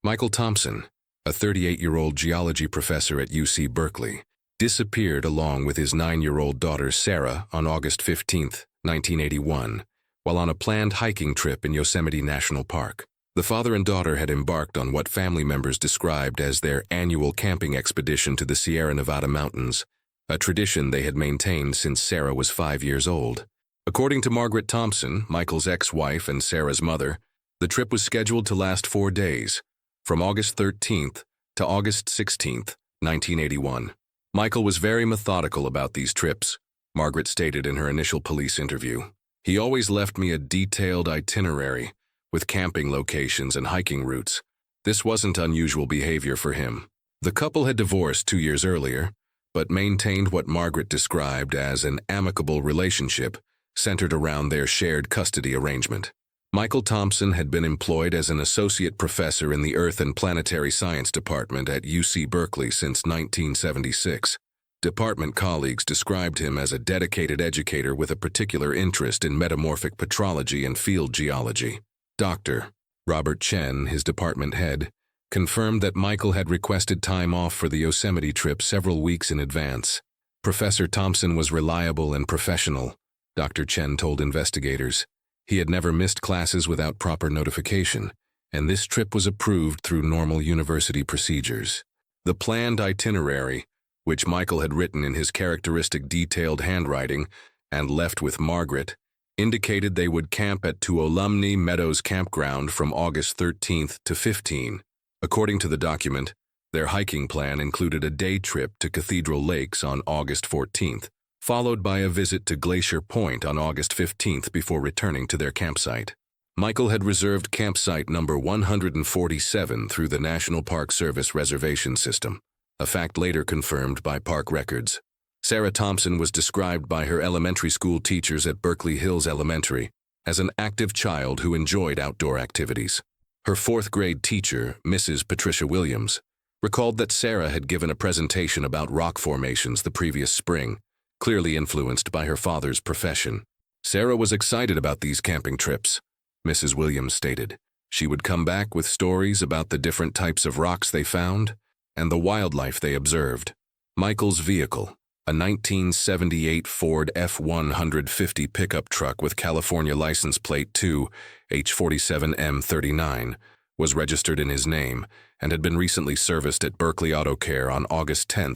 Michael Thompson, a 38-year-old geology professor at UC Berkeley, disappeared along with his 9-year-old daughter Sarah on August 15, 1981, while on a planned hiking trip in Yosemite National Park. The father and daughter had embarked on what family members described as their annual camping expedition to the Sierra Nevada mountains, a tradition they had maintained since Sarah was 5 years old. According to Margaret Thompson, Michael's ex-wife and Sarah's mother, the trip was scheduled to last 4 days, from August 13th to August 16th, 1981. Michael was very methodical about these trips, Margaret stated in her initial police interview. He always left me a detailed itinerary, with camping locations and hiking routes. This wasn't unusual behavior for him. The couple had divorced 2 years earlier, but maintained what Margaret described as an amicable relationship centered around their shared custody arrangement. Michael Thompson had been employed as an associate professor in the Earth and Planetary Science Department at UC Berkeley since 1976. Department colleagues described him as a dedicated educator with a particular interest in metamorphic petrology and field geology. Dr. Robert Chen, his department head, confirmed that Michael had requested time off for the Yosemite trip several weeks in advance. Professor Thompson was reliable and professional, Dr. Chen told investigators. He had never missed classes without proper notification, and this trip was approved through normal university procedures. The planned itinerary, which Michael had written in his characteristic detailed handwriting and left with Margaret, indicated they would camp at Tuolumne Meadows Campground from August 13th to 15. According to the document, their hiking plan included a day trip to Cathedral Lakes on August 14th, followed by a visit to Glacier Point on August 15th before returning to their campsite. Michael had reserved campsite number 147 through the National Park Service reservation system, a fact later confirmed by park records. Sarah Thompson was described by her elementary school teachers at Berkeley Hills Elementary as an active child who enjoyed outdoor activities. Her 4th grade teacher, Mrs. Patricia Williams, recalled that Sarah had given a presentation about rock formations the previous spring, clearly influenced by her father's profession. Sarah was excited about these camping trips, Mrs. Williams stated. She would come back with stories about the different types of rocks they found and the wildlife they observed. Michael's vehicle, a 1978 Ford F-150 pickup truck with California license plate 2H47M39, was registered in his name and had been recently serviced at Berkeley Auto Care on August 10,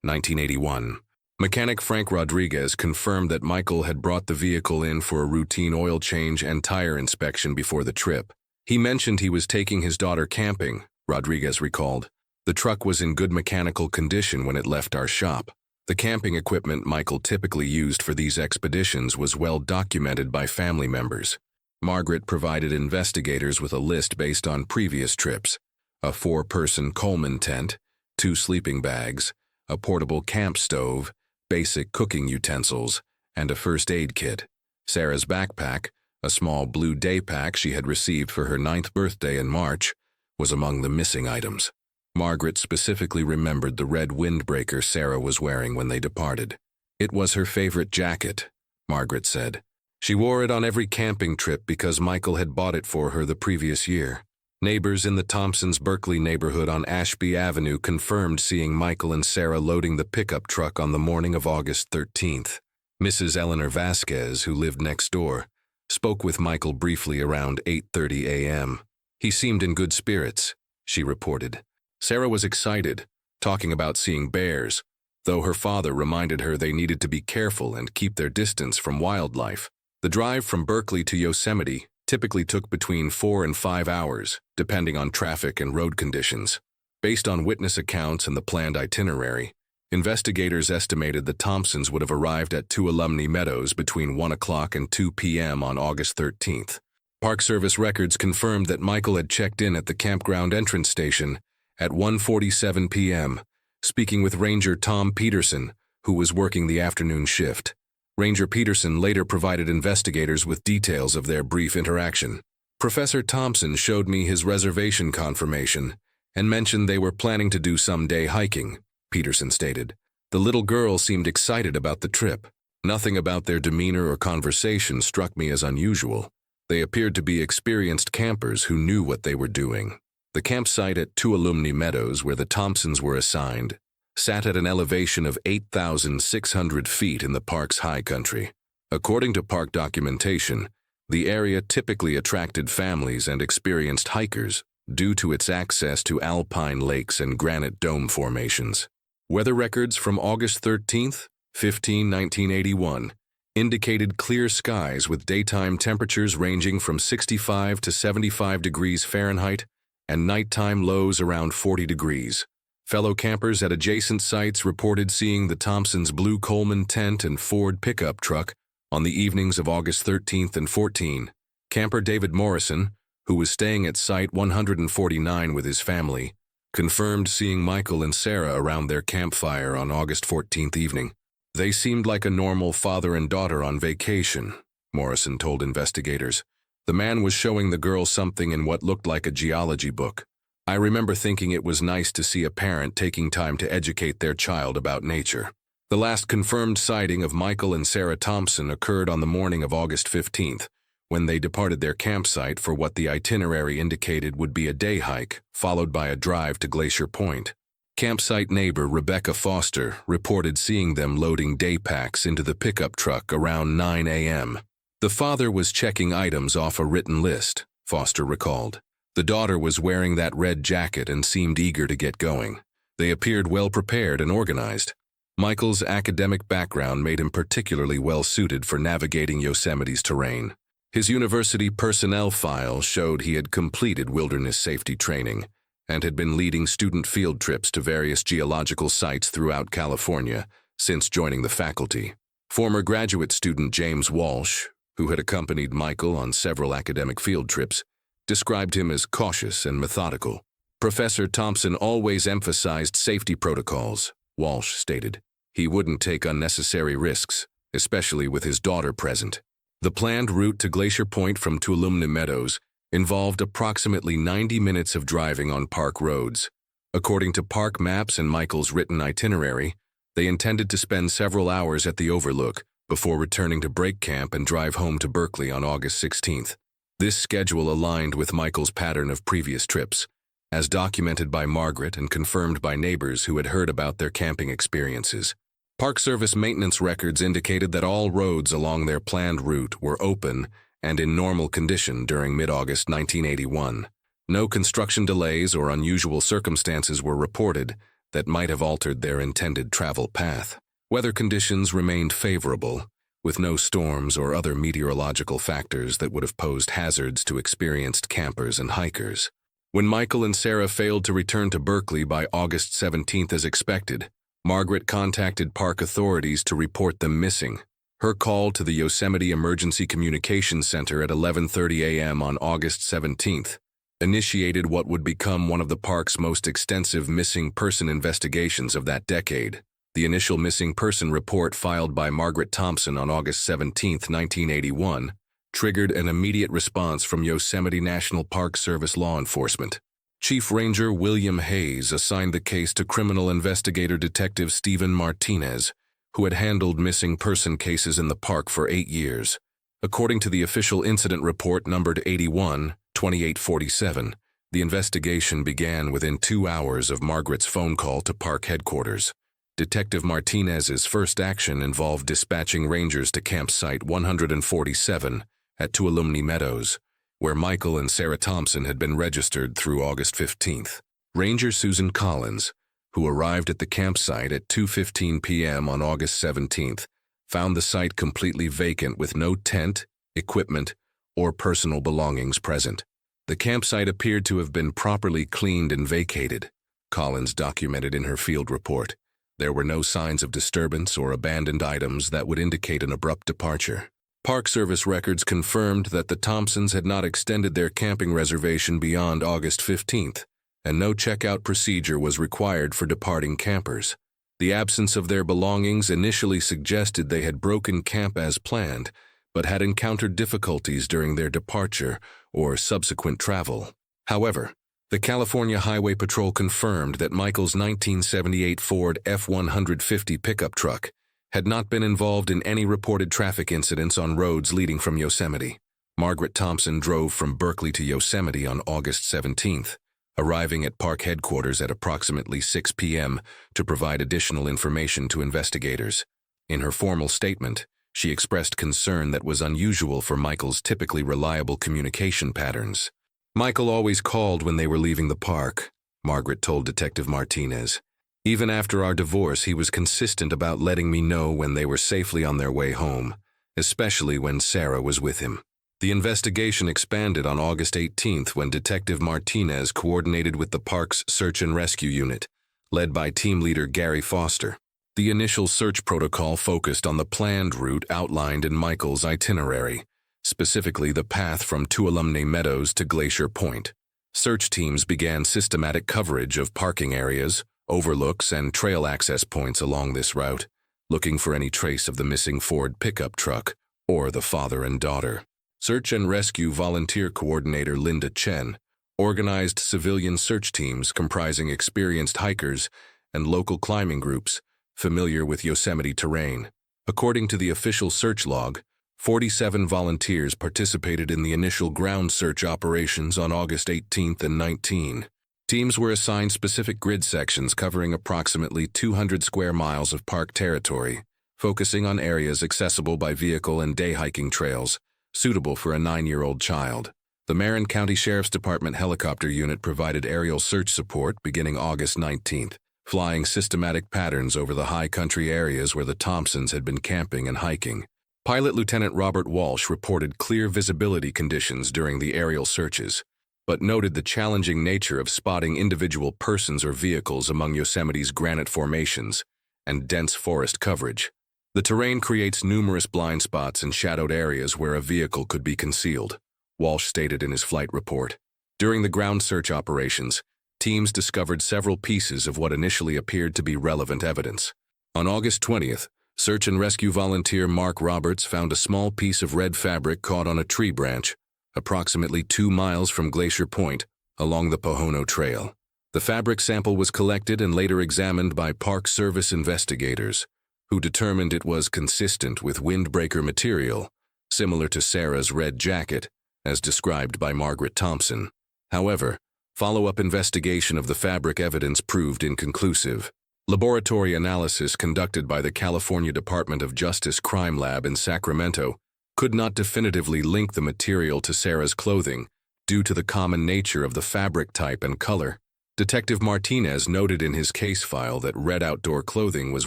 1981. Mechanic Frank Rodriguez confirmed that Michael had brought the vehicle in for a routine oil change and tire inspection before the trip. He mentioned he was taking his daughter camping, Rodriguez recalled. The truck was in good mechanical condition when it left our shop. The camping equipment Michael typically used for these expeditions was well documented by family members. Margaret provided investigators with a list based on previous trips: a 4-person Coleman tent, 2 sleeping bags, a portable camp stove, basic cooking utensils, and a first aid kit. Sarah's backpack, a small blue day pack she had received for her 9th birthday in March, was among the missing items. Margaret specifically remembered the red windbreaker Sarah was wearing when they departed. It was her favorite jacket, Margaret said. She wore it on every camping trip because Michael had bought it for her the previous year. Neighbors in the Thompsons' Berkeley neighborhood on Ashby Avenue confirmed seeing Michael and Sarah loading the pickup truck on the morning of August 13th. Mrs. Eleanor Vasquez, who lived next door, spoke with Michael briefly around 8:30 a.m. He seemed in good spirits, she reported. Sarah was excited, talking about seeing bears, though her father reminded her they needed to be careful and keep their distance from wildlife. The drive from Berkeley to Yosemite typically took between 4 and 5 hours, depending on traffic and road conditions. Based on witness accounts and the planned itinerary, investigators estimated the Thompsons would have arrived at Tuolumne Meadows between 1 o'clock and 2 p.m. on August 13th. Park Service records confirmed that Michael had checked in at the campground entrance station at 1:47 p.m., speaking with Ranger Tom Peterson, who was working the afternoon shift. Ranger Peterson later provided investigators with details of their brief interaction. Professor Thompson showed me his reservation confirmation and mentioned they were planning to do some day hiking, Peterson stated. The little girl seemed excited about the trip. Nothing about their demeanor or conversation struck me as unusual. They appeared to be experienced campers who knew what they were doing. The campsite at Tuolumne Meadows, where the Thompsons were assigned, sat at an elevation of 8,600 feet in the park's high country. According to park documentation, the area typically attracted families and experienced hikers due to its access to alpine lakes and granite dome formations. Weather records from August 13, 1981, indicated clear skies with daytime temperatures ranging from 65 to 75 degrees Fahrenheit and nighttime lows around 40 degrees. Fellow campers at adjacent sites reported seeing the Thompsons' blue Coleman tent and Ford pickup truck on the evenings of August 13 and 14. Camper David Morrison, who was staying at Site 149 with his family, confirmed seeing Michael and Sarah around their campfire on August 14th evening. They seemed like a normal father and daughter on vacation, Morrison told investigators. The man was showing the girl something in what looked like a geology book. I remember thinking it was nice to see a parent taking time to educate their child about nature. The last confirmed sighting of Michael and Sarah Thompson occurred on the morning of August 15th, when they departed their campsite for what the itinerary indicated would be a day hike, followed by a drive to Glacier Point. Campsite neighbor Rebecca Foster reported seeing them loading day packs into the pickup truck around 9 a.m. The father was checking items off a written list, Foster recalled. The daughter was wearing that red jacket and seemed eager to get going. They appeared well prepared and organized. Michael's academic background made him particularly well suited for navigating Yosemite's terrain. His university personnel file showed he had completed wilderness safety training and had been leading student field trips to various geological sites throughout California since joining the faculty. Former graduate student James Walsh, who had accompanied Michael on several academic field trips, described him as cautious and methodical. Professor Thompson always emphasized safety protocols, Walsh stated. He wouldn't take unnecessary risks, especially with his daughter present. The planned route to Glacier Point from Tuolumne Meadows involved approximately 90 minutes of driving on park roads. According to park maps and Michael's written itinerary, they intended to spend several hours at the overlook before returning to break camp and drive home to Berkeley on August 16th. This schedule aligned with Michael's pattern of previous trips, as documented by Margaret and confirmed by neighbors who had heard about their camping experiences. Park Service maintenance records indicated that all roads along their planned route were open and in normal condition during mid-August 1981. No construction delays or unusual circumstances were reported that might have altered their intended travel path. Weather conditions remained favorable, with no storms or other meteorological factors that would have posed hazards to experienced campers and hikers. When Michael and Sarah failed to return to Berkeley by August 17th as expected, Margaret contacted park authorities to report them missing. Her call to the Yosemite Emergency Communications Center at 11:30 a.m. on August 17th initiated what would become one of the park's most extensive missing person investigations of that decade. The initial missing person report filed by Margaret Thompson on August 17, 1981, triggered an immediate response from Yosemite National Park Service law enforcement. Chief Ranger William Hayes assigned the case to criminal investigator Detective Stephen Martinez, who had handled missing person cases in the park for 8 years. According to the official incident report numbered 81-2847, the investigation began within 2 hours of Margaret's phone call to park headquarters. Detective Martinez's first action involved dispatching rangers to campsite 147 at Tuolumne Meadows, where Michael and Sarah Thompson had been registered through August 15th. Ranger Susan Collins, who arrived at the campsite at 2:15 p.m. on August 17th, found the site completely vacant with no tent, equipment, or personal belongings present. The campsite appeared to have been properly cleaned and vacated, Collins documented in her field report. There were no signs of disturbance or abandoned items that would indicate an abrupt departure. Park Service records confirmed that the Thompsons had not extended their camping reservation beyond August 15th, and no checkout procedure was required for departing campers. The absence of their belongings initially suggested they had broken camp as planned, but had encountered difficulties during their departure or subsequent travel. However, the California Highway Patrol confirmed that Michael's 1978 Ford F-150 pickup truck had not been involved in any reported traffic incidents on roads leading from Yosemite. Margaret Thompson drove from Berkeley to Yosemite on August 17th, arriving at park headquarters at approximately 6 p.m. to provide additional information to investigators. In her formal statement, she expressed concern that was unusual for Michael's typically reliable communication patterns. "Michael always called when they were leaving the park," Margaret told Detective Martinez. "Even after our divorce, he was consistent about letting me know when they were safely on their way home, especially when Sarah was with him." The investigation expanded on August 18th when Detective Martinez coordinated with the park's search and rescue unit, led by team leader Gary Foster. The initial search protocol focused on the planned route outlined in Michael's itinerary, specifically the path from Tuolumne Meadows to Glacier Point. Search teams began systematic coverage of parking areas, overlooks, and trail access points along this route, looking for any trace of the missing Ford pickup truck or the father and daughter. Search and Rescue Volunteer Coordinator Linda Chen organized civilian search teams comprising experienced hikers and local climbing groups familiar with Yosemite terrain. According to the official search log, 47 volunteers participated in the initial ground search operations on August 18th and 19. Teams were assigned specific grid sections covering approximately 200 square miles of park territory, focusing on areas accessible by vehicle and day hiking trails, suitable for a 9-year-old child. The Marin County Sheriff's Department helicopter unit provided aerial search support beginning August 19th, flying systematic patterns over the high country areas where the Thompsons had been camping and hiking. Pilot Lieutenant Robert Walsh reported clear visibility conditions during the aerial searches, but noted the challenging nature of spotting individual persons or vehicles among Yosemite's granite formations and dense forest coverage. The terrain creates numerous blind spots and shadowed areas where a vehicle could be concealed, Walsh stated in his flight report. During the ground search operations, teams discovered several pieces of what initially appeared to be relevant evidence. On August 20th, search and rescue volunteer Mark Roberts found a small piece of red fabric caught on a tree branch, approximately 2 miles from Glacier Point, along the Pohono Trail. The fabric sample was collected and later examined by Park Service investigators, who determined it was consistent with windbreaker material, similar to Sarah's red jacket, as described by Margaret Thompson. However, follow-up investigation of the fabric evidence proved inconclusive. Laboratory analysis conducted by the California Department of Justice Crime Lab in Sacramento could not definitively link the material to Sarah's clothing due to the common nature of the fabric type and color. Detective Martinez noted in his case file that red outdoor clothing was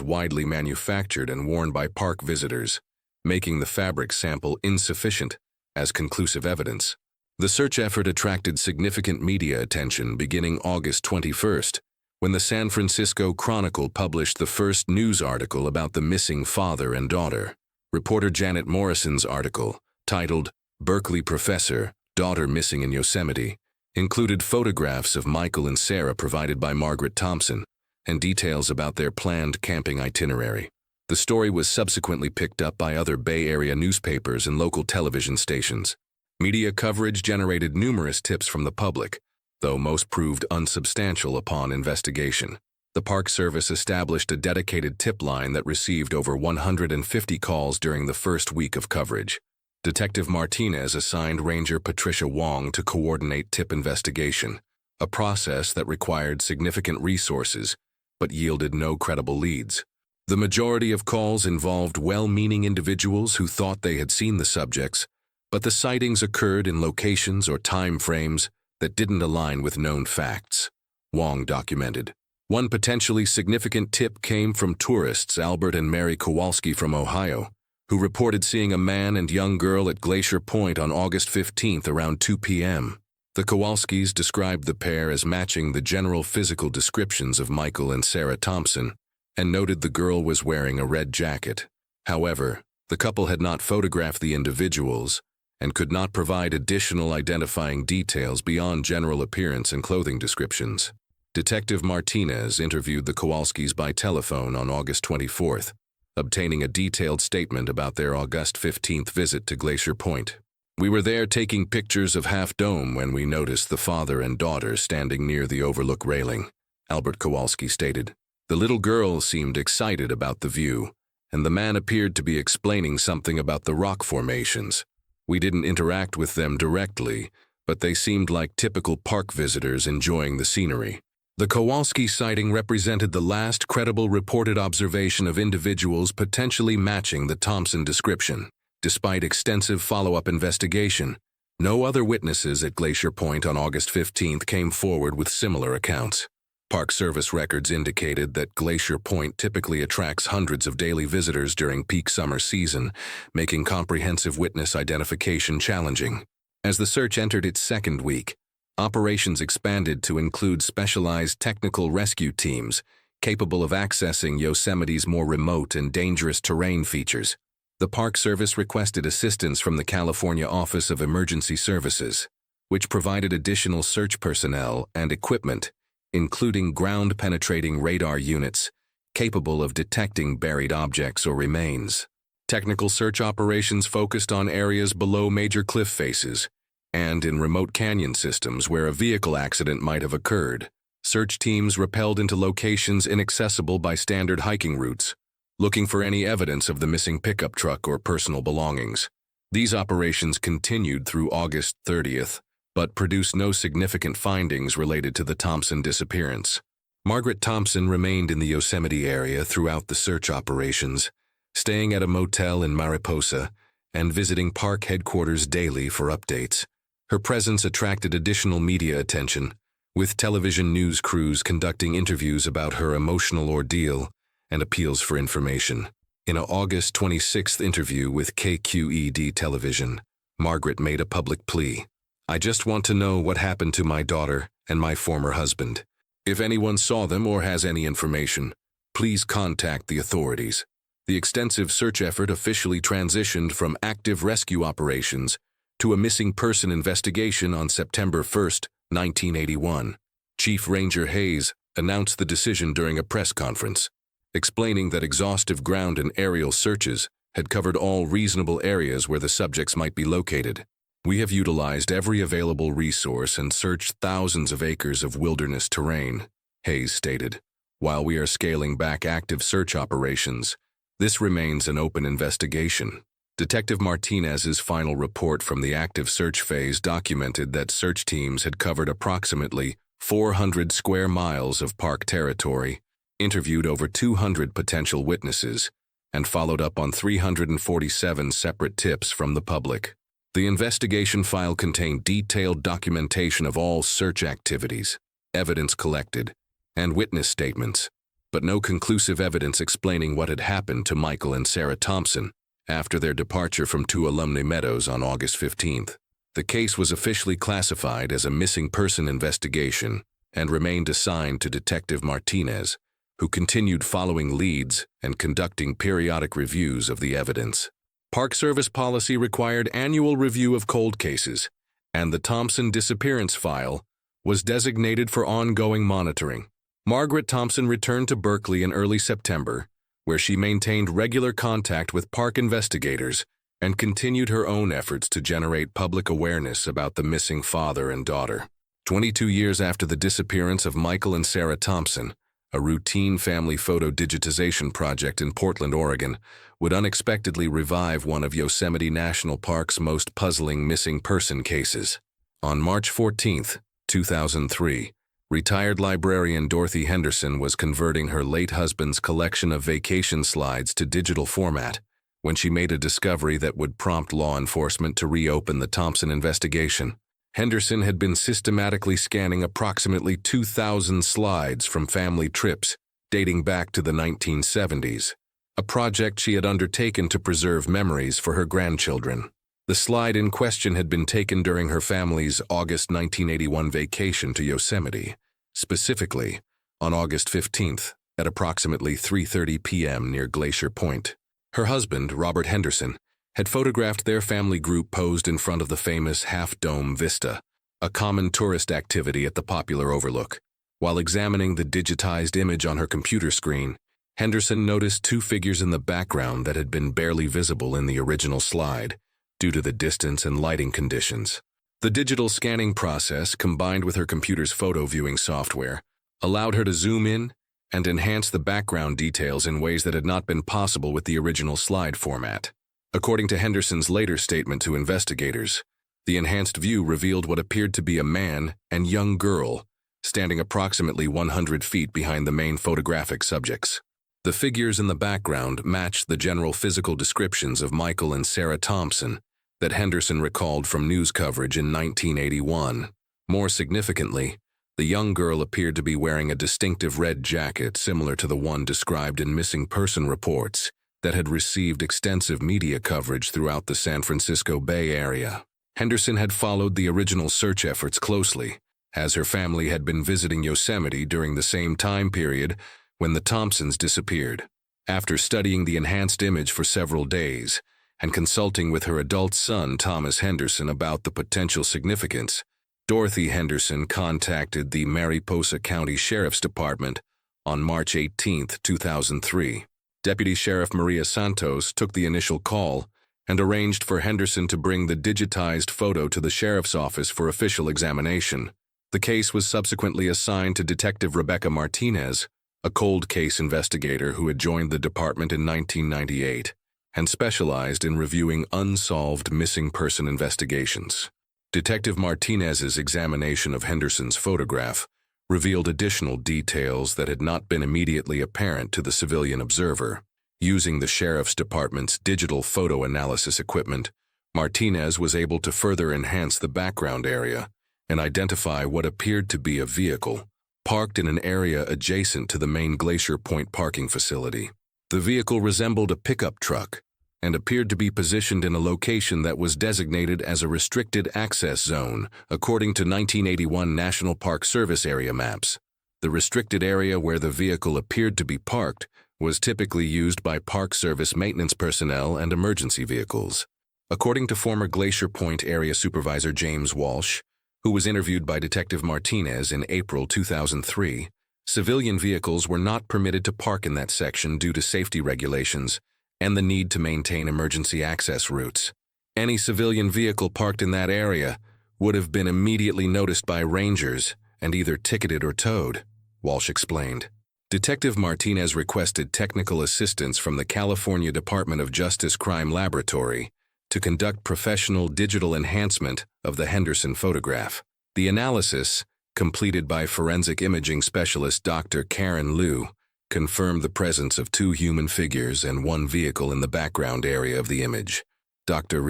widely manufactured and worn by park visitors, making the fabric sample insufficient as conclusive evidence. The search effort attracted significant media attention beginning August 21st, when the San Francisco Chronicle published the first news article about the missing father and daughter. Reporter Janet Morrison's article, titled "Berkeley Professor, Daughter Missing in Yosemite," included photographs of Michael and Sarah provided by Margaret Thompson and details about their planned camping itinerary. The story was subsequently picked up by other Bay Area newspapers and local television stations. Media coverage generated numerous tips from the public, though most proved unsubstantial upon investigation. The Park Service established a dedicated tip line that received over 150 calls during the first week of coverage. Detective Martinez assigned Ranger Patricia Wong to coordinate tip investigation, a process that required significant resources but yielded no credible leads. The majority of calls involved well-meaning individuals who thought they had seen the subjects, but the sightings occurred in locations or time frames that didn't align with known facts, Wong documented. One potentially significant tip came from tourists Albert and Mary Kowalski from Ohio, who reported seeing a man and young girl at Glacier Point on August 15th around 2 p.m. The Kowalskis described the pair as matching the general physical descriptions of Michael and Sarah Thompson, and noted the girl was wearing a red jacket. However, the couple had not photographed the individuals and could not provide additional identifying details beyond general appearance and clothing descriptions. Detective Martinez interviewed the Kowalskis by telephone on August 24th, obtaining a detailed statement about their August 15th visit to Glacier Point. "We were there taking pictures of Half Dome when we noticed the father and daughter standing near the overlook railing," Albert Kowalski stated. "The little girl seemed excited about the view, and the man appeared to be explaining something about the rock formations. We didn't interact with them directly, but they seemed like typical park visitors enjoying the scenery. The Kowalski sighting represented the last credible reported observation of individuals potentially matching the Thompson description. Despite extensive follow-up investigation, no other witnesses at Glacier Point on August 15th came forward with similar accounts. Park Service records indicated that Glacier Point typically attracts hundreds of daily visitors during peak summer season, making comprehensive witness identification challenging. As the search entered its second week, operations expanded to include specialized technical rescue teams capable of accessing Yosemite's more remote and dangerous terrain features. The Park Service requested assistance from the California Office of Emergency Services, which provided additional search personnel and equipment, including ground-penetrating radar units capable of detecting buried objects or remains. Technical search operations focused on areas below major cliff faces and in remote canyon systems where a vehicle accident might have occurred. Search teams rappelled into locations inaccessible by standard hiking routes, looking for any evidence of the missing pickup truck or personal belongings. These operations continued through August 30th, but produced no significant findings related to the Thompson disappearance. Margaret Thompson remained in the Yosemite area throughout the search operations, staying at a motel in Mariposa and visiting park headquarters daily for updates. Her presence attracted additional media attention, with television news crews conducting interviews about her emotional ordeal and appeals for information. In an August 26th interview with KQED television, Margaret made a public plea. "I just want to know what happened to my daughter and my former husband. If anyone saw them or has any information, please contact the authorities." The extensive search effort officially transitioned from active rescue operations to a missing person investigation on September 1st, 1981. Chief Ranger Hayes announced the decision during a press conference, explaining that exhaustive ground and aerial searches had covered all reasonable areas where the subjects might be located. "We have utilized every available resource and searched thousands of acres of wilderness terrain," Hayes stated. "While we are scaling back active search operations, this remains an open investigation." Detective Martinez's final report from the active search phase documented that search teams had covered approximately 400 square miles of park territory, interviewed over 200 potential witnesses, and followed up on 347 separate tips from the public. The investigation file contained detailed documentation of all search activities, evidence collected, and witness statements, but no conclusive evidence explaining what had happened to Michael and Sarah Thompson after their departure from Tuolumne Meadows on August 15th. The case was officially classified as a missing person investigation and remained assigned to Detective Martinez, who continued following leads and conducting periodic reviews of the evidence. Park Service policy required annual review of cold cases, and the Thompson disappearance file was designated for ongoing monitoring. Margaret Thompson returned to Berkeley in early September, where she maintained regular contact with park investigators and continued her own efforts to generate public awareness about the missing father and daughter. 22 years after the disappearance of Michael and Sarah Thompson, a routine family photo digitization project in Portland, Oregon, would unexpectedly revive one of Yosemite National Park's most puzzling missing person cases. On March 14, 2003, retired librarian Dorothy Henderson was converting her late husband's collection of vacation slides to digital format when she made a discovery that would prompt law enforcement to reopen the Thompson investigation. Henderson had been systematically scanning approximately 2,000 slides from family trips dating back to the 1970s, a project she had undertaken to preserve memories for her grandchildren. The slide in question had been taken during her family's August 1981 vacation to Yosemite, specifically on August 15th at approximately 3:30 p.m. near Glacier Point. Her husband, Robert Henderson, had photographed their family group posed in front of the famous half-dome vista, a common tourist activity at the popular overlook. While examining the digitized image on her computer screen, Henderson noticed two figures in the background that had been barely visible in the original slide due to the distance and lighting conditions. The digital scanning process, combined with her computer's photo viewing software, allowed her to zoom in and enhance the background details in ways that had not been possible with the original slide format. According to Henderson's later statement to investigators, The enhanced view revealed what appeared to be a man and young girl, standing approximately 100 feet behind the main photographic subjects. The figures in the background matched the general physical descriptions of Michael and Sarah Thompson that Henderson recalled from news coverage in 1981. More significantly, the young girl appeared to be wearing a distinctive red jacket similar to the one described in missing person reports that had received extensive media coverage throughout the San Francisco Bay Area. Henderson had followed the original search efforts closely, as her family had been visiting Yosemite during the same time period when the Thompsons disappeared. After studying the enhanced image for several days and consulting with her adult son, Thomas Henderson, about the potential significance, Dorothy Henderson contacted the Mariposa County Sheriff's Department on March 18, 2003. Deputy Sheriff Maria Santos took the initial call and arranged for Henderson to bring the digitized photo to the sheriff's office for official examination. The case was subsequently assigned to Detective Rebecca Martinez, a cold case investigator who had joined the department in 1998 and specialized in reviewing unsolved missing person investigations. Detective Martinez's examination of Henderson's photograph revealed additional details that had not been immediately apparent to the civilian observer. Using the sheriff's department's digital photo analysis equipment, Martinez was able to further enhance the background area and identify what appeared to be a vehicle parked in an area adjacent to the main Glacier Point parking facility. The vehicle resembled a pickup truck and appeared to be positioned in a location that was designated as a restricted access zone, according to 1981 National Park Service area maps. The restricted area where the vehicle appeared to be parked was typically used by Park Service maintenance personnel and emergency vehicles. According to former Glacier Point area supervisor James Walsh, who was interviewed by Detective Martinez in April 2003, civilian vehicles were not permitted to park in that section due to safety regulations and the need to maintain emergency access routes. Any civilian vehicle parked in that area would have been immediately noticed by rangers and either ticketed or towed, Walsh explained. Detective Martinez requested technical assistance from the California Department of Justice Crime Laboratory to conduct professional digital enhancement of the Henderson photograph. The analysis, completed by forensic imaging specialist Dr. Karen Liu, confirmed the presence of two human figures and one vehicle in the background area of the image. Dr.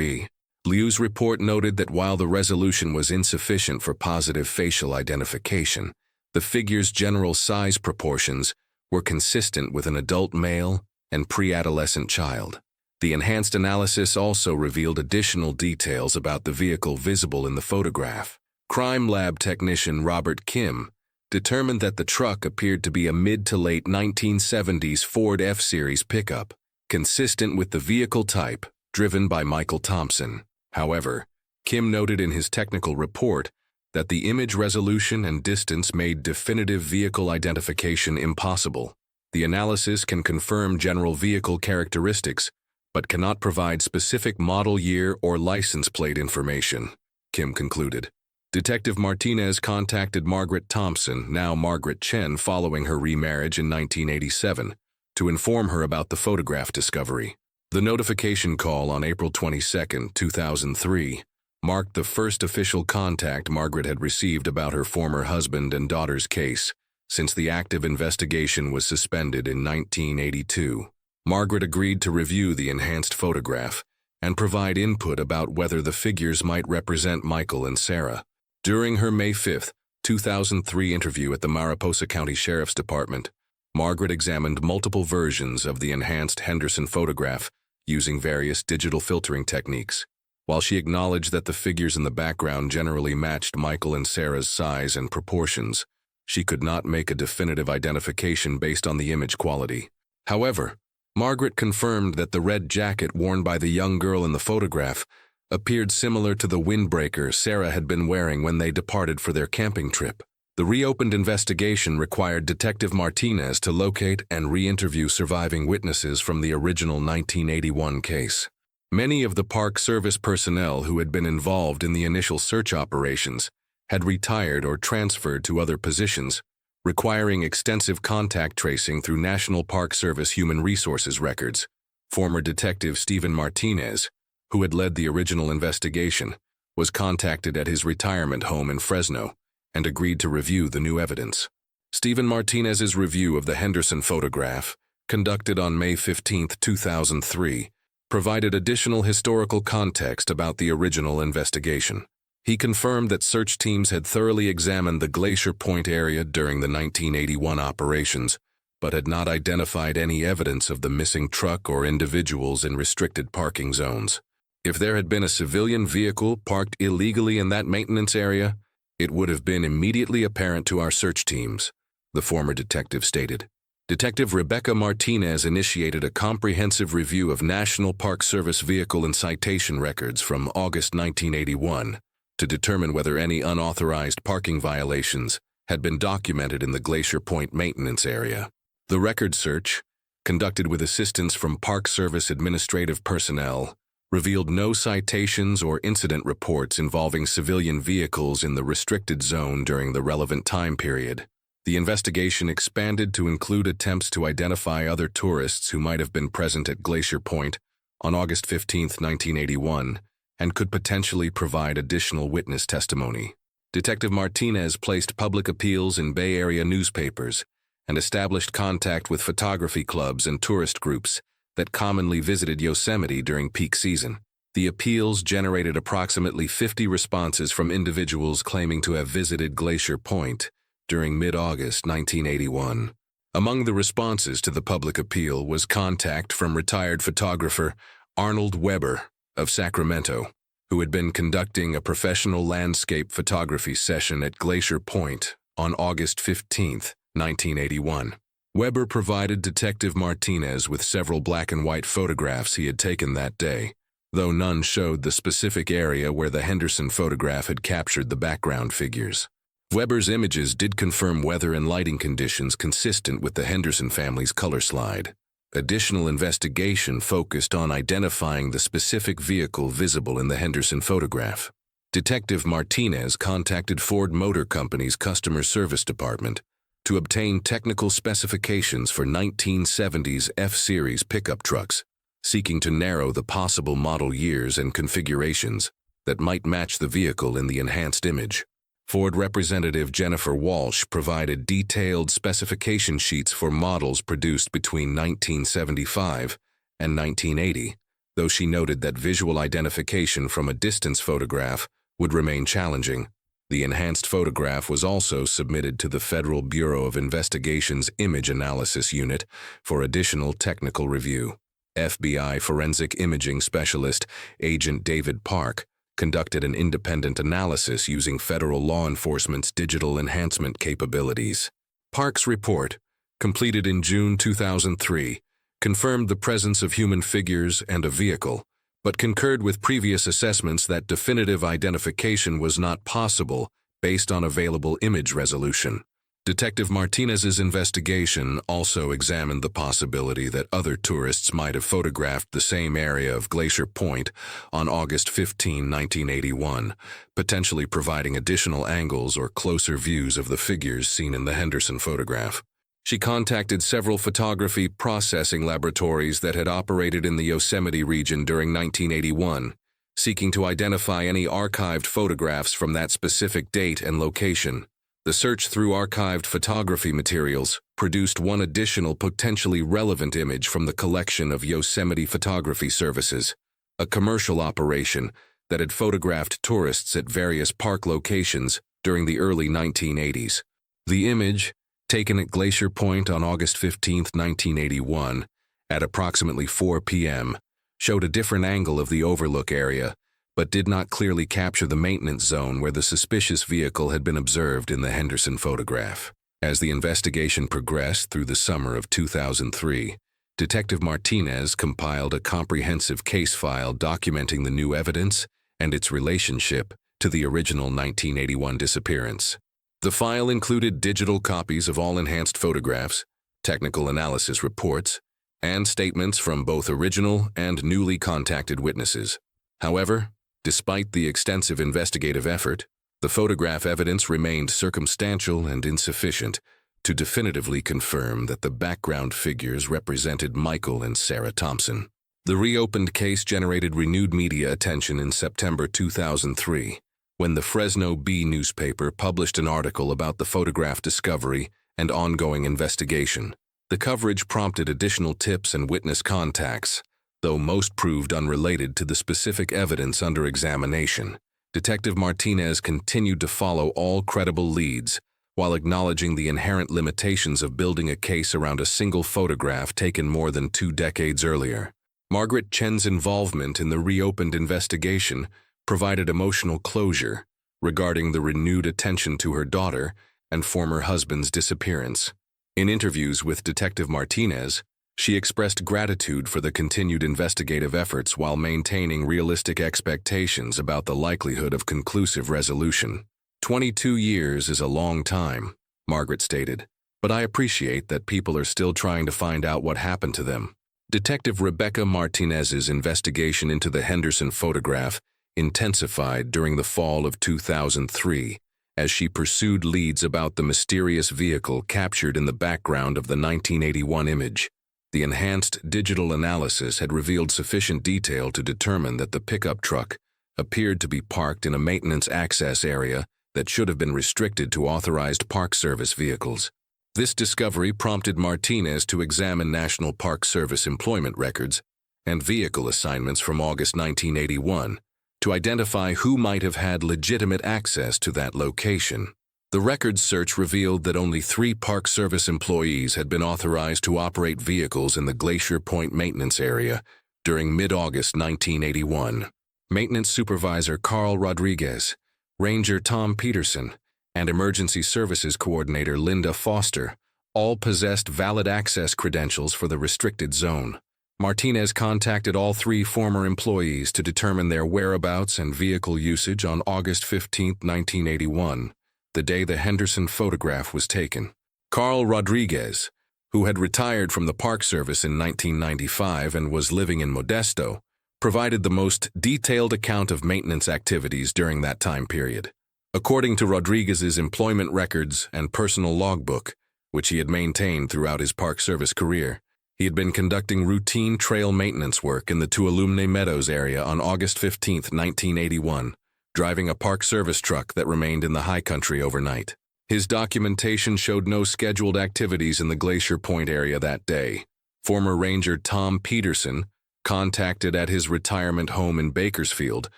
Liu's report noted that while the resolution was insufficient for positive facial identification, the figure's general size proportions were consistent with an adult male and pre-adolescent child. The enhanced analysis also revealed additional details about the vehicle visible in the photograph. Crime lab technician Robert Kim determined that the truck appeared to be a mid to late 1970s Ford F-Series pickup, consistent with the vehicle type driven by Michael Thompson. However, Kim noted in his technical report that the image resolution and distance made definitive vehicle identification impossible. The analysis can confirm general vehicle characteristics, but cannot provide specific model year or license plate information, Kim concluded. Detective Martinez contacted Margaret Thompson, now Margaret Chen, following her remarriage in 1987, to inform her about the photograph discovery. The notification call on April 22, 2003, marked the first official contact Margaret had received about her former husband and daughter's case since the active investigation was suspended in 1982. Margaret agreed to review the enhanced photograph and provide input about whether the figures might represent Michael and Sarah. During her May 5, 2003 interview at the Mariposa County Sheriff's Department, Margaret examined multiple versions of the enhanced Henderson photograph using various digital filtering techniques. While she acknowledged that the figures in the background generally matched Michael and Sarah's size and proportions, she could not make a definitive identification based on the image quality. However, Margaret confirmed that the red jacket worn by the young girl in the photograph appeared similar to the windbreaker Sarah had been wearing when they departed for their camping trip. The reopened investigation required Detective Martinez to locate and re-interview surviving witnesses from the original 1981 case. Many of the Park Service personnel who had been involved in the initial search operations had retired or transferred to other positions, requiring extensive contact tracing through National Park Service Human Resources records. Former Detective Stephen Martinez, who had led the original investigation, was contacted at his retirement home in Fresno and agreed to review the new evidence. Stephen Martinez's review of the Henderson photograph, conducted on May 15, 2003, provided additional historical context about the original investigation. He confirmed that search teams had thoroughly examined the Glacier Point area during the 1981 operations, but had not identified any evidence of the missing truck or individuals in restricted parking zones. If there had been a civilian vehicle parked illegally in that maintenance area, it would have been immediately apparent to our search teams, the former detective stated. Detective Rebecca Martinez initiated a comprehensive review of National Park Service vehicle and citation records from August 1981 to determine whether any unauthorized parking violations had been documented in the Glacier Point maintenance area. The record search, conducted with assistance from Park Service administrative personnel, revealed no citations or incident reports involving civilian vehicles in the restricted zone during the relevant time period. The investigation expanded to include attempts to identify other tourists who might have been present at Glacier Point on August 15, 1981, and could potentially provide additional witness testimony. Detective Martinez placed public appeals in Bay Area newspapers and established contact with photography clubs and tourist groups that commonly visited Yosemite during peak season. The appeals generated approximately 50 responses from individuals claiming to have visited Glacier Point during mid-August 1981. Among the responses to the public appeal was contact from retired photographer Arnold Weber of Sacramento, who had been conducting a professional landscape photography session at Glacier Point on August 15, 1981. Weber provided Detective Martinez with several black and white photographs he had taken that day, though none showed the specific area where the Henderson photograph had captured the background figures. Weber's images did confirm weather and lighting conditions consistent with the Henderson family's color slide. Additional investigation focused on identifying the specific vehicle visible in the Henderson photograph. Detective Martinez contacted Ford Motor Company's customer service department to obtain technical specifications for 1970s F-Series pickup trucks, seeking to narrow the possible model years and configurations that might match the vehicle in the enhanced image. Ford representative Jennifer Walsh provided detailed specification sheets for models produced between 1975 and 1980, though she noted that visual identification from a distance photograph would remain challenging. The enhanced photograph was also submitted to the Federal Bureau of Investigation's Image Analysis Unit for additional technical review. FBI Forensic Imaging Specialist Agent David Park conducted an independent analysis using federal law enforcement's digital enhancement capabilities. Park's report, completed in June 2003, confirmed the presence of human figures and a vehicle, but concurred with previous assessments that definitive identification was not possible based on available image resolution. Detective Martinez's investigation also examined the possibility that other tourists might have photographed the same area of Glacier Point on August 15, 1981, potentially providing additional angles or closer views of the figures seen in the Henderson photograph. She contacted several photography processing laboratories that had operated in the Yosemite region during 1981, seeking to identify any archived photographs from that specific date and location. The search through archived photography materials produced one additional potentially relevant image from the collection of Yosemite Photography Services, a commercial operation that had photographed tourists at various park locations during the early 1980s. The image, taken at Glacier Point on August 15, 1981, at approximately 4 p.m., showed a different angle of the overlook area, but did not clearly capture the maintenance zone where the suspicious vehicle had been observed in the Henderson photograph. As the investigation progressed through the summer of 2003, Detective Martinez compiled a comprehensive case file documenting the new evidence and its relationship to the original 1981 disappearance. The file included digital copies of all enhanced photographs, technical analysis reports, and statements from both original and newly contacted witnesses. However, despite the extensive investigative effort, the photograph evidence remained circumstantial and insufficient to definitively confirm that the background figures represented Michael and Sarah Thompson. The reopened case generated renewed media attention in September 2003, when the Fresno Bee newspaper published an article about the photograph discovery and ongoing investigation. The coverage prompted additional tips and witness contacts, though most proved unrelated to the specific evidence under examination. Detective Martinez continued to follow all credible leads, while acknowledging the inherent limitations of building a case around a single photograph taken more than 2 decades earlier. Margaret Chen's involvement in the reopened investigation provided emotional closure regarding the renewed attention to her daughter and former husband's disappearance. In interviews with Detective Martinez, she expressed gratitude for the continued investigative efforts while maintaining realistic expectations about the likelihood of conclusive resolution. 22 years is a long time, Margaret stated, but I appreciate that people are still trying to find out what happened to them. Detective Rebecca Martinez's investigation into the Henderson photograph intensified during the fall of 2003 as she pursued leads about the mysterious vehicle captured in the background of the 1981 image. The enhanced digital analysis had revealed sufficient detail to determine that the pickup truck appeared to be parked in a maintenance access area that should have been restricted to authorized Park Service vehicles. This discovery prompted Martinez to examine National Park Service employment records and vehicle assignments from August 1981 to identify who might have had legitimate access to that location. The records search revealed that only 3 Park Service employees had been authorized to operate vehicles in the Glacier Point maintenance area during mid-August 1981. Maintenance Supervisor Carl Rodriguez, Ranger Tom Peterson, and Emergency Services Coordinator Linda Foster all possessed valid access credentials for the restricted zone. Martinez contacted all 3 former employees to determine their whereabouts and vehicle usage on August 15, 1981, the day the Henderson photograph was taken. Carl Rodriguez, who had retired from the Park Service in 1995 and was living in Modesto, provided the most detailed account of maintenance activities during that time period. According to Rodriguez's employment records and personal logbook, which he had maintained throughout his Park Service career, he had been conducting routine trail maintenance work in the Tuolumne Meadows area on August 15, 1981, driving a Park Service truck that remained in the high country overnight. His documentation showed no scheduled activities in the Glacier Point area that day. Former Ranger Tom Peterson, contacted at his retirement home in Bakersfield,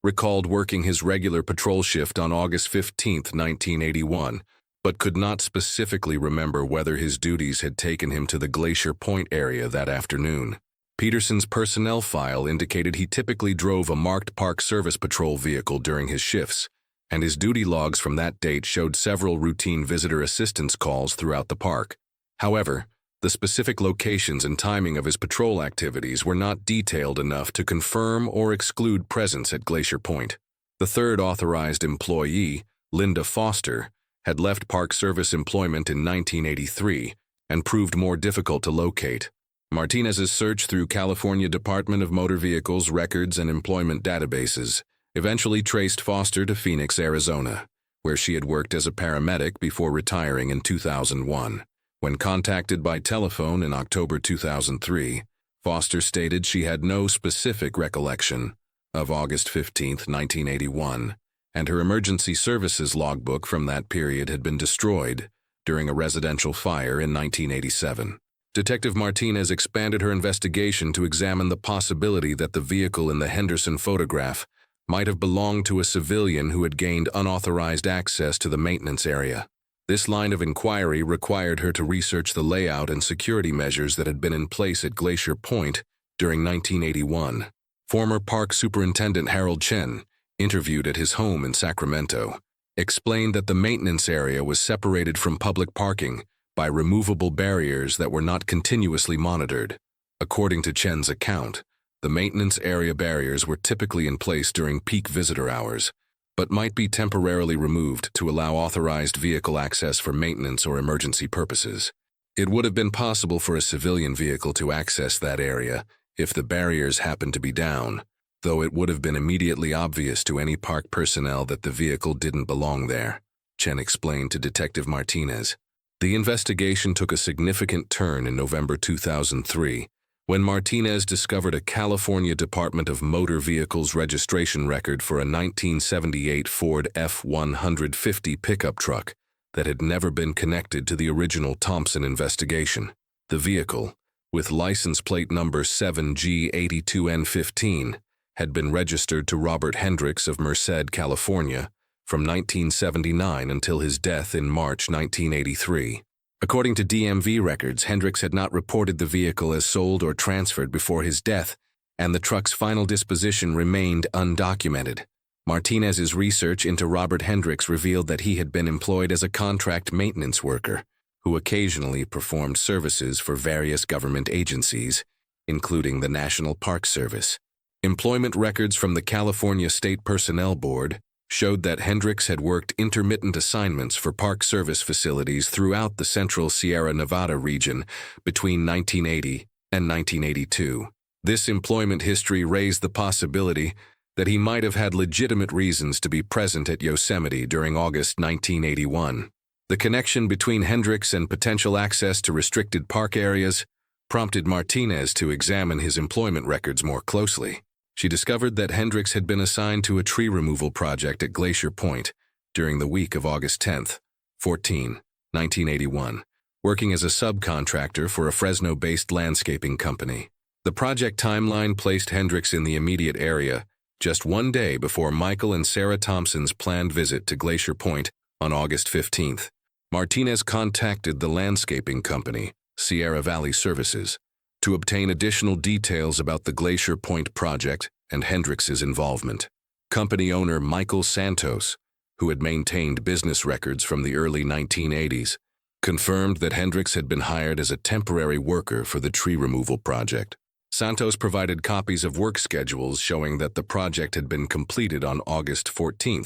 recalled working his regular patrol shift on August 15, 1981, but could not specifically remember whether his duties had taken him to the Glacier Point area that afternoon. Peterson's personnel file indicated he typically drove a marked Park Service patrol vehicle during his shifts, and his duty logs from that date showed several routine visitor assistance calls throughout the park. However, the specific locations and timing of his patrol activities were not detailed enough to confirm or exclude presence at Glacier Point. The 3rd authorized employee, Linda Foster, had left Park Service employment in 1983 and proved more difficult to locate. Martinez's search through California Department of Motor Vehicles records and employment databases eventually traced Foster to Phoenix, Arizona, where she had worked as a paramedic before retiring in 2001. When contacted by telephone in October 2003, Foster stated she had no specific recollection of August 15, 1981, and her emergency services logbook from that period had been destroyed during a residential fire in 1987. Detective Martinez expanded her investigation to examine the possibility that the vehicle in the Henderson photograph might have belonged to a civilian who had gained unauthorized access to the maintenance area. This line of inquiry required her to research the layout and security measures that had been in place at Glacier Point during 1981. Former Park Superintendent Harold Chen, interviewed at his home in Sacramento, explained that the maintenance area was separated from public parking by removable barriers that were not continuously monitored. According to Chen's account, the maintenance area barriers were typically in place during peak visitor hours, but might be temporarily removed to allow authorized vehicle access for maintenance or emergency purposes. It would have been possible for a civilian vehicle to access that area if the barriers happened to be down, though it would have been immediately obvious to any park personnel that the vehicle didn't belong there, Chen explained to Detective Martinez. The investigation took a significant turn in November 2003 When Martinez discovered a California Department of Motor Vehicles registration record for a 1978 Ford F-150 pickup truck that had never been connected to the original Thompson investigation. The vehicle, with license plate number 7G82N15, had been registered to Robert Hendricks of Merced, California, from 1979 until his death in March 1983. According to DMV records, Hendricks had not reported the vehicle as sold or transferred before his death, and the truck's final disposition remained undocumented. Martinez's research into Robert Hendricks revealed that he had been employed as a contract maintenance worker, who occasionally performed services for various government agencies, including the National Park Service. Employment records from the California State Personnel Board showed that Hendricks had worked intermittent assignments for Park Service facilities throughout the central Sierra Nevada region between 1980 and 1982. This employment history raised the possibility that he might have had legitimate reasons to be present at Yosemite during August 1981. The connection between Hendricks and potential access to restricted park areas prompted Martinez to examine his employment records more closely. She discovered that Hendricks had been assigned to a tree removal project at Glacier Point during the week of August 14, 1981, working as a subcontractor for a Fresno-based landscaping company. The project timeline placed Hendricks in the immediate area just one day before Michael and Sarah Thompson's planned visit to Glacier Point on August 15th. Martinez contacted the landscaping company, Sierra Valley Services, to obtain additional details about the Glacier Point project and Hendricks's involvement. Company owner Michael Santos, who had maintained business records from the early 1980s, confirmed that Hendricks had been hired as a temporary worker for the tree removal project. Santos provided copies of work schedules showing that the project had been completed on August 14,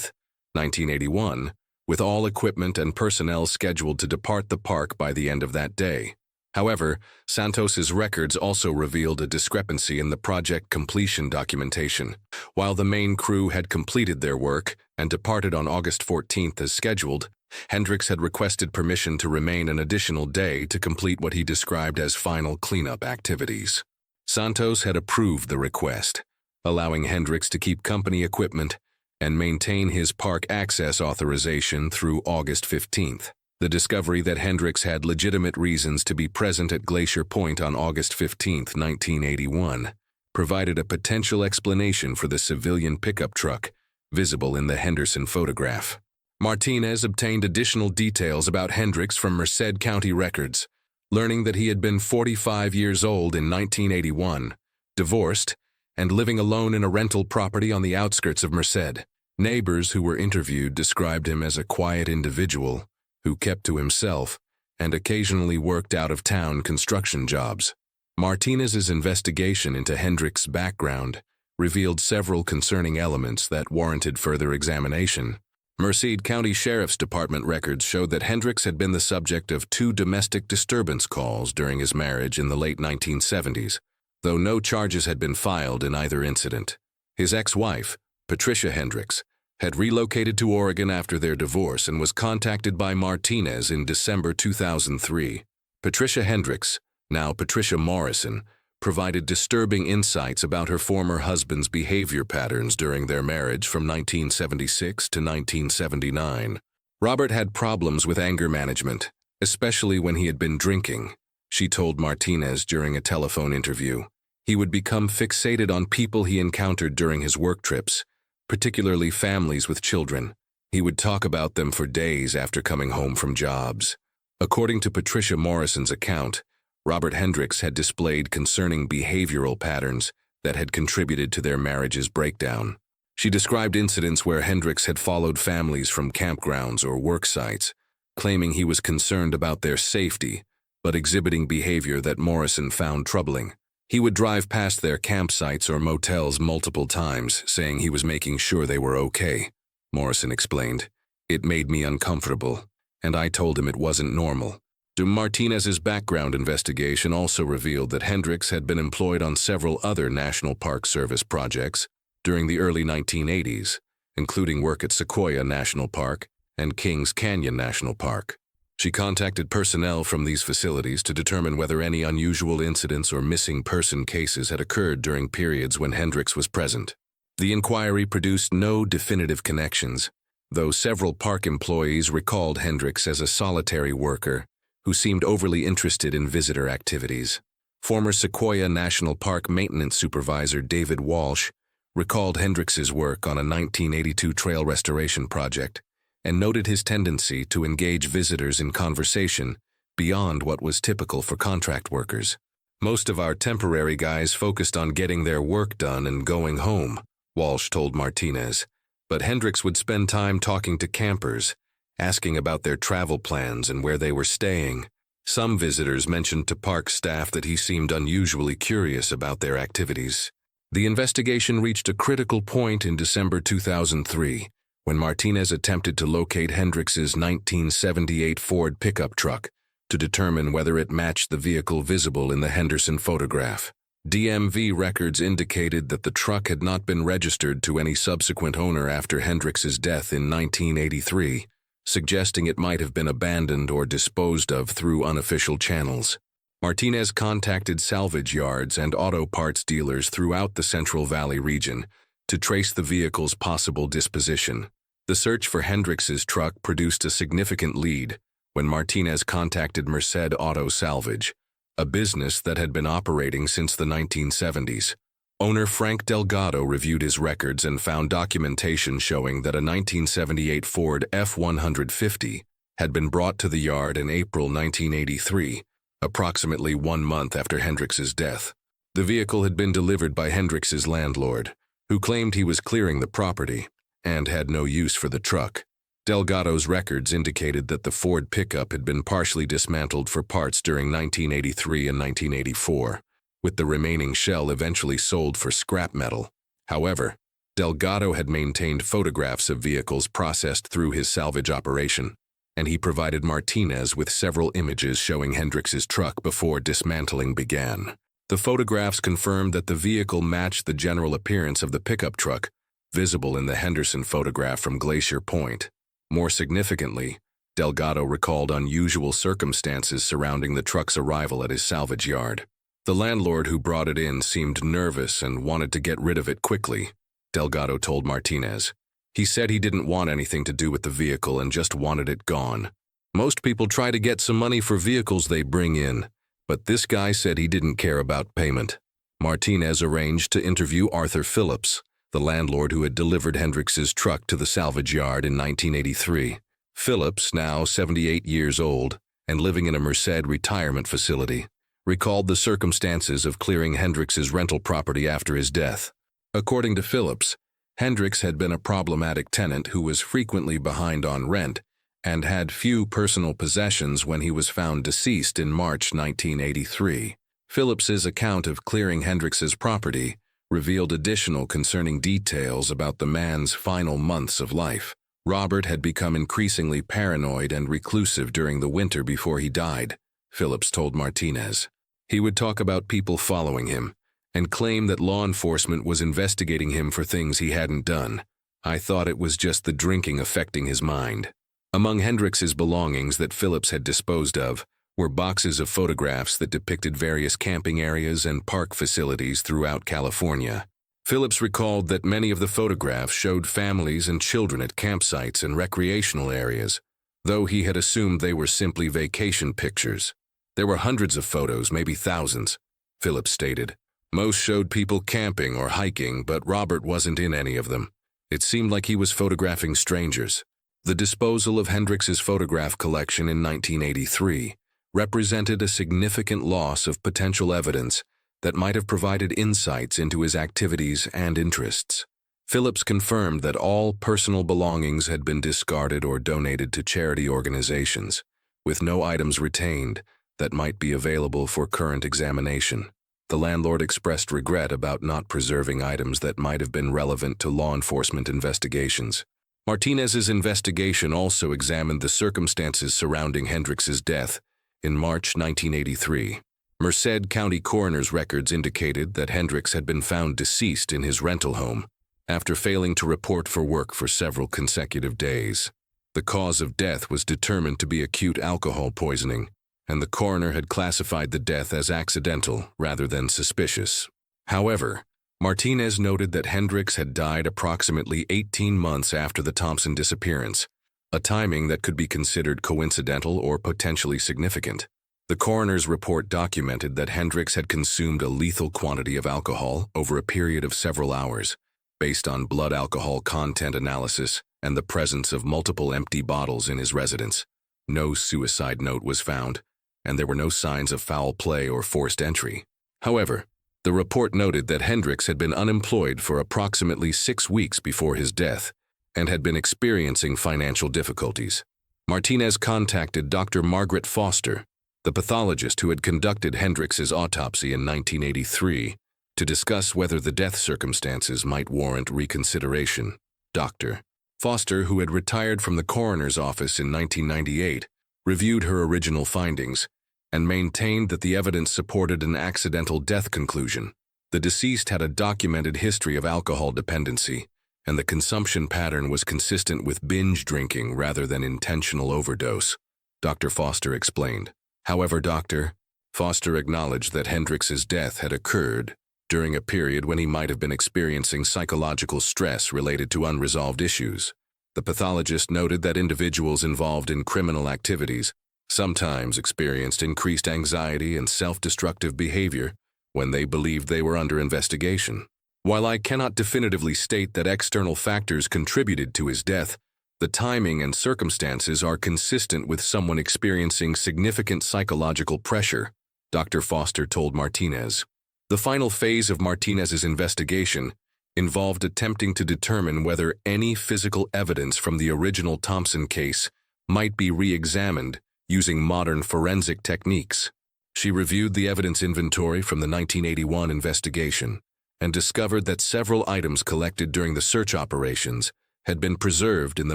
1981, with all equipment and personnel scheduled to depart the park by the end of that day. However, Santos's records also revealed a discrepancy in the project completion documentation. While the main crew had completed their work and departed on August 14th as scheduled, Hendricks had requested permission to remain an additional day to complete what he described as final cleanup activities. Santos had approved the request, allowing Hendricks to keep company equipment and maintain his park access authorization through August 15th. The discovery that Hendricks had legitimate reasons to be present at Glacier Point on August 15, 1981, provided a potential explanation for the civilian pickup truck visible in the Henderson photograph. Martinez obtained additional details about Hendricks from Merced County records, learning that he had been 45 years old in 1981, divorced, and living alone in a rental property on the outskirts of Merced. Neighbors who were interviewed described him as a quiet individual who kept to himself and occasionally worked out-of-town construction jobs. Martinez's investigation into Hendricks' background revealed several concerning elements that warranted further examination. Merced County Sheriff's Department records showed that Hendricks had been the subject of 2 domestic disturbance calls during his marriage in the late 1970s, though no charges had been filed in either incident. His ex-wife, Patricia Hendricks, had relocated to Oregon after their divorce and was contacted by Martinez in December 2003. Patricia Hendricks, now Patricia Morrison, provided disturbing insights about her former husband's behavior patterns during their marriage from 1976 to 1979. Robert had problems with anger management, especially when he had been drinking, she told Martinez during a telephone interview. He would become fixated on people he encountered during his work trips, particularly families with children. He would talk about them for days after coming home from jobs. According to Patricia Morrison's account, Robert Hendricks had displayed concerning behavioral patterns that had contributed to their marriage's breakdown. She described incidents where Hendricks had followed families from campgrounds or work sites, claiming he was concerned about their safety, but exhibiting behavior that Morrison found troubling. He would drive past their campsites or motels multiple times, saying he was making sure they were okay. Morrison explained, "It made me uncomfortable, and I told him it wasn't normal." Martinez's background investigation also revealed that Hendricks had been employed on several other National Park Service projects during the early 1980s, including work at Sequoia National Park and Kings Canyon National Park. She contacted personnel from these facilities to determine whether any unusual incidents or missing person cases had occurred during periods when Hendricks was present. The inquiry produced no definitive connections, though several park employees recalled Hendricks as a solitary worker who seemed overly interested in visitor activities. Former Sequoia National Park maintenance supervisor David Walsh recalled Hendricks's work on a 1982 trail restoration project and noted his tendency to engage visitors in conversation beyond what was typical for contract workers. "Most of our temporary guys focused on getting their work done and going home," Walsh told Martinez, but Hendricks would spend time talking to campers, asking about their travel plans and where they were staying. Some visitors mentioned to park staff that he seemed unusually curious about their activities. The investigation reached a critical point in December 2003, when Martinez attempted to locate Hendricks's 1978 Ford pickup truck to determine whether it matched the vehicle visible in the Henderson photograph. DMV records indicated that the truck had not been registered to any subsequent owner after Hendricks's death in 1983, suggesting it might have been abandoned or disposed of through unofficial channels. Martinez contacted salvage yards and auto parts dealers throughout the Central Valley region to trace the vehicle's possible disposition. The search for Hendricks's truck produced a significant lead when Martinez contacted Merced Auto Salvage, a business that had been operating since the 1970s. Owner Frank Delgado reviewed his records and found documentation showing that a 1978 Ford F-150 had been brought to the yard in April 1983, approximately 1 month after Hendricks's death. The vehicle had been delivered by Hendricks's landlord, who claimed he was clearing the property and had no use for the truck. Delgado's records indicated that the Ford pickup had been partially dismantled for parts during 1983 and 1984, with the remaining shell eventually sold for scrap metal. However, Delgado had maintained photographs of vehicles processed through his salvage operation, and he provided Martinez with several images showing Hendricks's truck before dismantling began. The photographs confirmed that the vehicle matched the general appearance of the pickup truck visible in the Henderson photograph from Glacier Point. More significantly, Delgado recalled unusual circumstances surrounding the truck's arrival at his salvage yard. The landlord who brought it in seemed nervous and wanted to get rid of it quickly, Delgado told Martinez. He said he didn't want anything to do with the vehicle and just wanted it gone. "Most people try to get some money for vehicles they bring in, but this guy said he didn't care about payment." Martinez arranged to interview Arthur Phillips, the landlord who had delivered Hendricks's truck to the salvage yard in 1983. Phillips, now 78 years old and living in a Merced retirement facility, recalled the circumstances of clearing Hendricks's rental property after his death. According to Phillips, Hendricks had been a problematic tenant who was frequently behind on rent and had few personal possessions when he was found deceased in March 1983. Phillips's account of clearing Hendricks's property revealed additional concerning details about the man's final months of life. Robert had become increasingly paranoid and reclusive during the winter before he died, Phillips told Martinez. He would talk about people following him and claim that law enforcement was investigating him for things he hadn't done. "I thought it was just the drinking affecting his mind." Among Hendricks's belongings that Phillips had disposed of were boxes of photographs that depicted various camping areas and park facilities throughout California. Phillips recalled that many of the photographs showed families and children at campsites and recreational areas, though he had assumed they were simply vacation pictures. "There were hundreds of photos, maybe thousands," Phillips stated. "Most showed people camping or hiking, but Robert wasn't in any of them. It seemed like he was photographing strangers." The disposal of Hendricks's photograph collection in 1983 represented a significant loss of potential evidence that might have provided insights into his activities and interests. Phillips confirmed that all personal belongings had been discarded or donated to charity organizations, with no items retained that might be available for current examination. The landlord expressed regret about not preserving items that might have been relevant to law enforcement investigations. Martinez's investigation also examined the circumstances surrounding Hendricks's death in March 1983. Merced County coroner's records indicated that Hendricks had been found deceased in his rental home after failing to report for work for several consecutive days. The cause of death was determined to be acute alcohol poisoning, and the coroner had classified the death as accidental rather than suspicious. However, Martinez noted that Hendricks had died approximately 18 months after the Thompson disappearance, a timing that could be considered coincidental or potentially significant. The coroner's report documented that Hendricks had consumed a lethal quantity of alcohol over a period of several hours, based on blood alcohol content analysis and the presence of multiple empty bottles in his residence. No suicide note was found, and there were no signs of foul play or forced entry. However, the report noted that Hendricks had been unemployed for approximately 6 weeks before his death and had been experiencing financial difficulties. Martinez contacted Dr. Margaret Foster, the pathologist who had conducted Hendricks's autopsy in 1983, to discuss whether the death circumstances might warrant reconsideration. Dr. Foster, who had retired from the coroner's office in 1998, reviewed her original findings and maintained that the evidence supported an accidental death conclusion. The deceased had a documented history of alcohol dependency, and the consumption pattern was consistent with binge drinking rather than intentional overdose, Dr. Foster explained. However, Dr. Foster acknowledged that Hendricks's death had occurred during a period when he might have been experiencing psychological stress related to unresolved issues. The pathologist noted that individuals involved in criminal activities sometimes experienced increased anxiety and self-destructive behavior when they believed they were under investigation. While I cannot definitively state that external factors contributed to his death, the timing and circumstances are consistent with someone experiencing significant psychological pressure, Dr. Foster told Martinez. The final phase of Martinez's investigation involved attempting to determine whether any physical evidence from the original Thompson case might be re-examined using modern forensic techniques. She reviewed the evidence inventory from the 1981 investigation and discovered that several items collected during the search operations had been preserved in the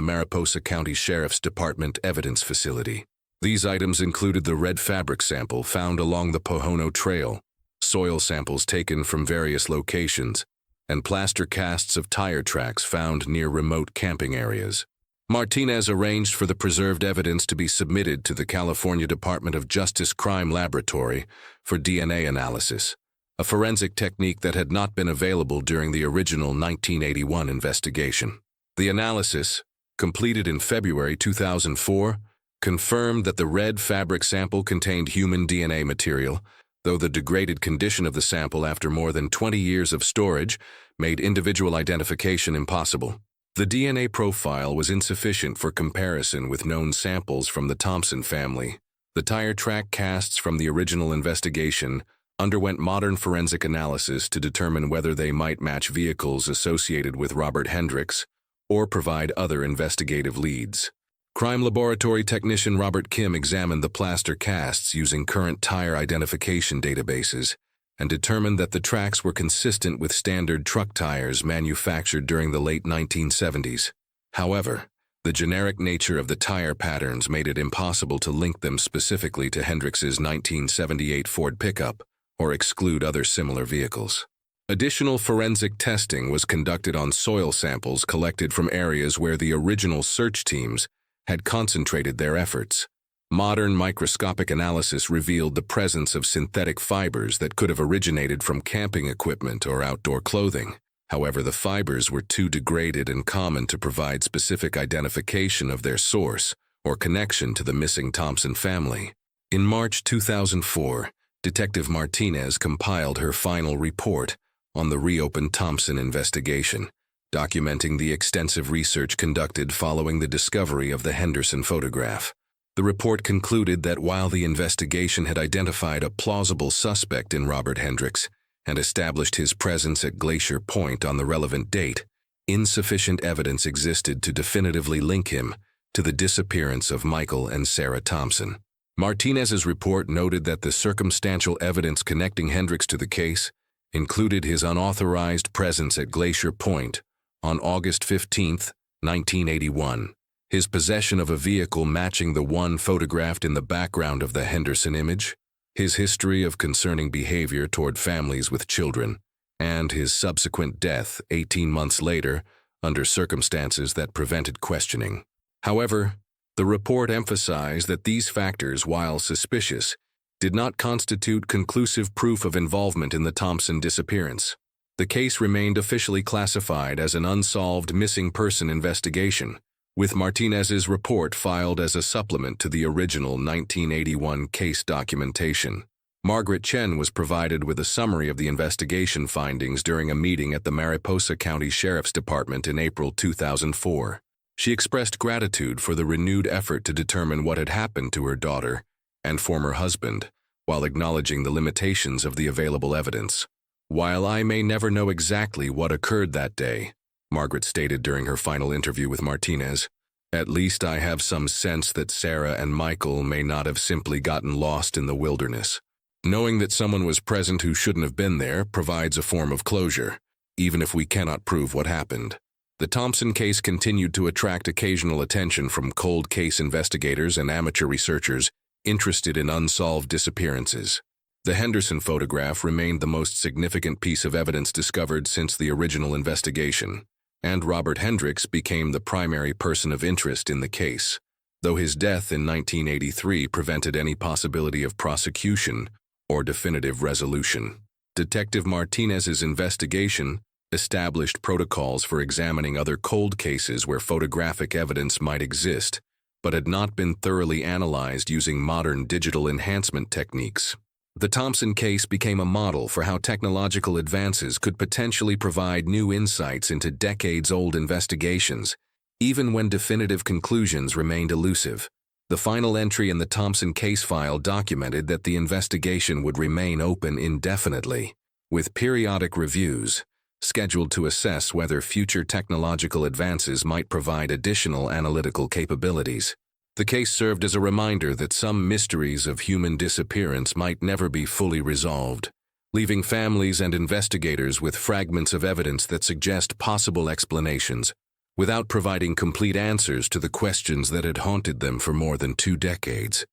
Mariposa County Sheriff's Department evidence facility. These items included the red fabric sample found along the Pohono Trail, soil samples taken from various locations, and plaster casts of tire tracks found near remote camping areas. Martinez arranged for the preserved evidence to be submitted to the California Department of Justice Crime Laboratory for DNA analysis, a forensic technique that had not been available during the original 1981 investigation. The analysis, completed in February 2004, confirmed that the red fabric sample contained human DNA material, though the degraded condition of the sample after more than 20 years of storage made individual identification impossible. The DNA profile was insufficient for comparison with known samples from the Thompson family. The tire track casts from the original investigation underwent modern forensic analysis to determine whether they might match vehicles associated with Robert Hendricks or provide other investigative leads. Crime laboratory technician Robert Kim examined the plaster casts using current tire identification databases and determined that the tracks were consistent with standard truck tires manufactured during the late 1970s. However, the generic nature of the tire patterns made it impossible to link them specifically to Hendricks's 1978 Ford pickup or exclude other similar vehicles. Additional forensic testing was conducted on soil samples collected from areas where the original search teams had concentrated their efforts. Modern microscopic analysis revealed the presence of synthetic fibers that could have originated from camping equipment or outdoor clothing. However, the fibers were too degraded and common to provide specific identification of their source or connection to the missing Thompson family. In March 2004, Detective Martinez compiled her final report on the reopened Thompson investigation, documenting the extensive research conducted following the discovery of the Henderson photograph. The report concluded that while the investigation had identified a plausible suspect in Robert Hendricks and established his presence at Glacier Point on the relevant date, insufficient evidence existed to definitively link him to the disappearance of Michael and Sarah Thompson. Martinez's report noted that the circumstantial evidence connecting Hendricks to the case included his unauthorized presence at Glacier Point on August 15, 1981. His possession of a vehicle matching the one photographed in the background of the Henderson image, his history of concerning behavior toward families with children, and his subsequent death 18 months later under circumstances that prevented questioning. However, the report emphasized that these factors, while suspicious, did not constitute conclusive proof of involvement in the Thompson disappearance. The case remained officially classified as an unsolved missing person investigation, with Martinez's report filed as a supplement to the original 1981 case documentation. Margaret Chen was provided with a summary of the investigation findings during a meeting at the Mariposa County Sheriff's Department in April 2004. She expressed gratitude for the renewed effort to determine what had happened to her daughter and former husband, while acknowledging the limitations of the available evidence. "While I may never know exactly what occurred that day," Margaret stated during her final interview with Martinez, "at least I have some sense that Sarah and Michael may not have simply gotten lost in the wilderness. Knowing that someone was present who shouldn't have been there provides a form of closure, even if we cannot prove what happened." The Thompson case continued to attract occasional attention from cold case investigators and amateur researchers interested in unsolved disappearances. The Henderson photograph remained the most significant piece of evidence discovered since the original investigation, and Robert Hendricks became the primary person of interest in the case, though his death in 1983 prevented any possibility of prosecution or definitive resolution. Detective Martinez's investigation established protocols for examining other cold cases where photographic evidence might exist, but had not been thoroughly analyzed using modern digital enhancement techniques. The Thompson case became a model for how technological advances could potentially provide new insights into decades-old investigations, even when definitive conclusions remained elusive. The final entry in the Thompson case file documented that the investigation would remain open indefinitely, with periodic reviews scheduled to assess whether future technological advances might provide additional analytical capabilities. The case served as a reminder that some mysteries of human disappearance might never be fully resolved, leaving families and investigators with fragments of evidence that suggest possible explanations, without providing complete answers to the questions that had haunted them for more than 2 decades.